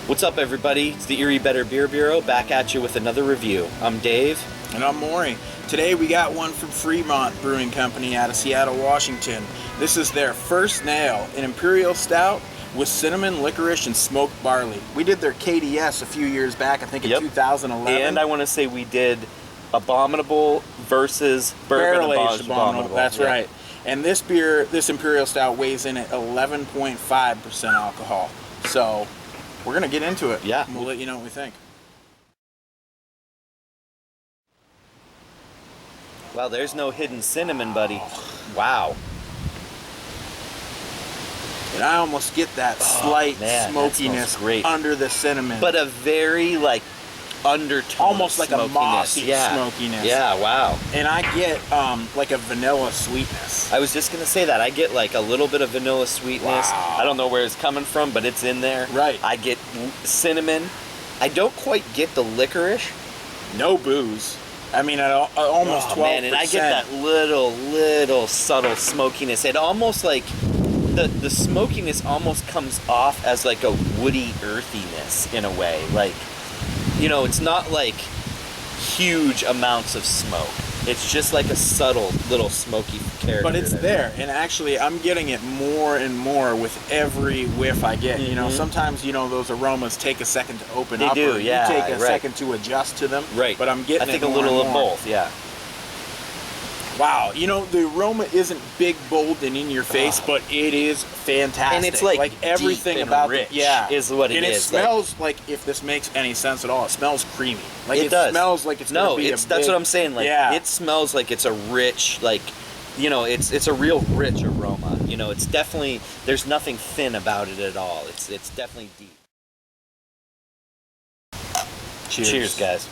What's up, everybody? It's the Erie Better Beer Bureau, back at you with another review. I'm Dave. And I'm Maury. Today we got one from Fremont Brewing Company out of Seattle, Washington. This is their first nail, an Imperial Stout with cinnamon, licorice, and smoked barley. We did their KDS a few years back, I think in 2011. And I want to say we did Abominable versus Bourbon Abominable. That's right. And this beer, this Imperial Stout, weighs in at 11.5% alcohol. So we're going to get into it. Yeah. We'll let you know what we think. Well, there's no hidden cinnamon, buddy. Wow. And I almost get that slight smokiness under the cinnamon. But a very, like, undertone almost like a mossy smokiness. Yeah, wow. And I get like a vanilla sweetness. I was just gonna say that. I get like a little bit of vanilla sweetness. Wow. I don't know where it's coming from, but it's in there. Right. I get cinnamon. I don't quite get the licorice. No booze. I mean, at almost 12%. Man, and I get that little subtle smokiness. It almost like the smokiness almost comes off as like a woody earthiness in a way. Like, you know, it's not like huge amounts of smoke. It's just like a subtle little smoky character. But it's there, and actually I'm getting it more and more with every whiff I get. You know, sometimes, you know, those aromas take a second to open up. They do, or yeah. You take a second to adjust to them. Right. But I'm getting I think it a more little and of more. both, yeah. Wow, you know, the aroma isn't big, bold, and in your face, but it is fantastic. And it's like everything deep about and rich it, is what it is. And it smells like, if this makes any sense at all, it smells creamy. Like it does. Smells like it's gonna be that's what I'm saying. Like, it smells like it's a rich, like, you know, it's a real rich aroma. You know, it's definitely, there's nothing thin about it at all. It's definitely deep. Cheers. Cheers, guys.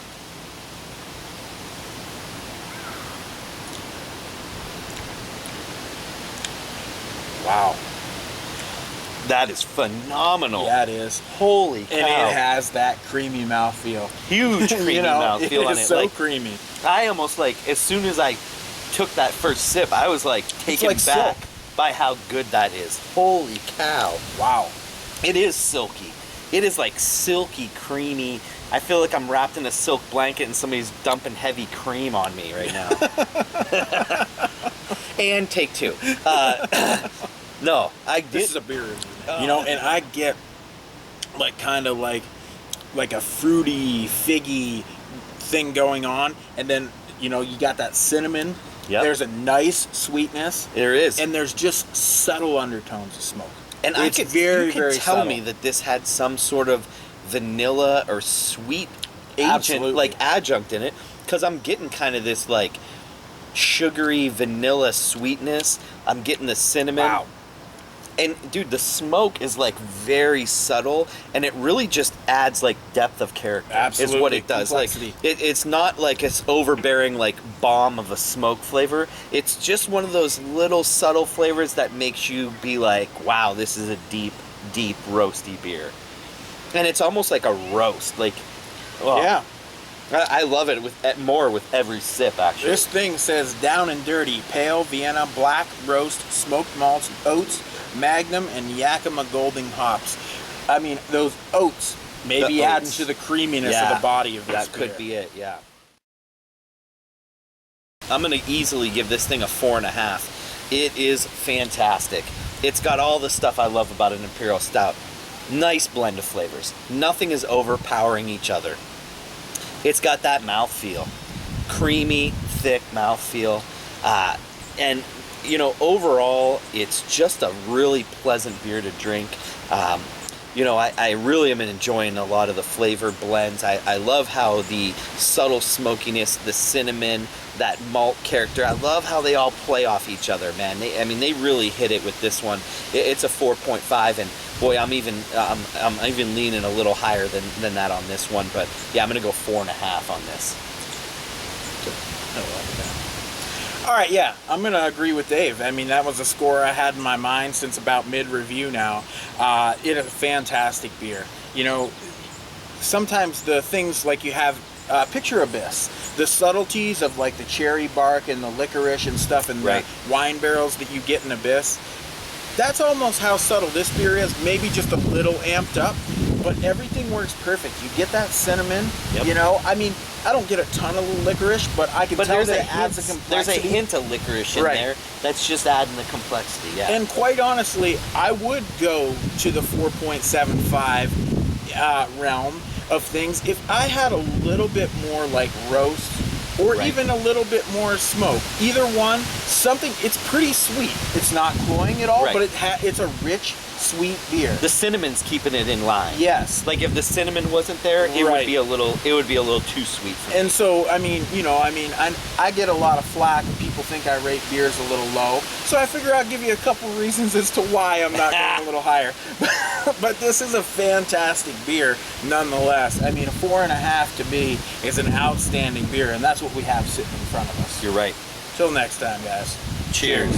Wow. That is phenomenal. Yeah, it is. Holy cow. And it has that creamy mouthfeel. Huge creamy mouthfeel on it. It's so like, creamy. I almost, like, as soon as I took that first sip, I was like taken like back silk. by how good that is. Holy cow. Wow. It is silky. It is like silky, creamy. I feel like I'm wrapped in a silk blanket and somebody's dumping heavy cream on me right now. And take two. No, This is a beer review. You know, and I get like kind of like a fruity, figgy thing going on, and then, you know, you got that cinnamon. Yep. There's a nice sweetness. There is. And there's just subtle undertones of smoke. And it's you could tell me that this had some sort of vanilla or sweet agent, like adjunct in it, because I'm getting kind of this like sugary vanilla sweetness. I'm getting the cinnamon. Wow. And dude, the smoke is like very subtle, and it really just adds like depth of character. Absolutely. Is what it does. Complexity. Like it's not like it's overbearing like bomb of a smoke flavor. It's just one of those little subtle flavors that makes you be like, wow, this is a deep, deep roasty beer. And it's almost like a roast. Like, oh, yeah. I love it more with every sip, actually. This thing says down and dirty, pale Vienna, black roast, smoked malts, oats, Magnum, and Yakima Golding hops. I mean, those oats maybe adding to the creaminess of the body of this beer. That could be it, yeah. I'm going to easily give this thing a 4.5. It is fantastic. It's got all the stuff I love about an Imperial Stout. Nice blend of flavors. Nothing is overpowering each other. It's got that mouthfeel. Creamy, thick mouthfeel. And, you know, overall, it's just a really pleasant beer to drink. You know, I really am enjoying a lot of the flavor blends. I love how the subtle smokiness, the cinnamon, that malt character, I love how they all play off each other, man. They really hit it with this one. It's a 4.5, and boy, I'm even leaning a little higher than that on this one. But yeah, I'm gonna go 4.5 on this. All right, yeah, I'm going to agree with Dave. I mean, that was a score I had in my mind since about mid-review now. It is a fantastic beer. You know, sometimes the things like you have, picture Abyss, the subtleties of like the cherry bark and the licorice and stuff and the wine barrels that you get in Abyss. That's almost how subtle this beer is, maybe just a little amped up, but everything works perfect. You get that cinnamon, Yep. you know. I mean, I don't get a ton of licorice, but I can tell that it adds a there's complexity. a hint of licorice in Right. there that's just adding the complexity. Yeah. And quite honestly, I would go to the 4.75 realm of things if I had a little bit more like roast or Right. even a little bit more smoke. Either one, something. It's pretty sweet. It's not cloying at all, Right. but it's a rich, sweet beer. The cinnamon's keeping it in line. Yes. Like if the cinnamon wasn't there, it would Right. be a little too sweet for me. And so, I mean, you know, I get a lot of flack when people think I rate beers a little low. So I figure I'll give you a couple reasons as to why I'm not going a little higher. But this is a fantastic beer nonetheless. I mean, a 4.5 to me is an outstanding beer, and that's what we have sitting in front of us. You're right. Till next time, guys. Cheers.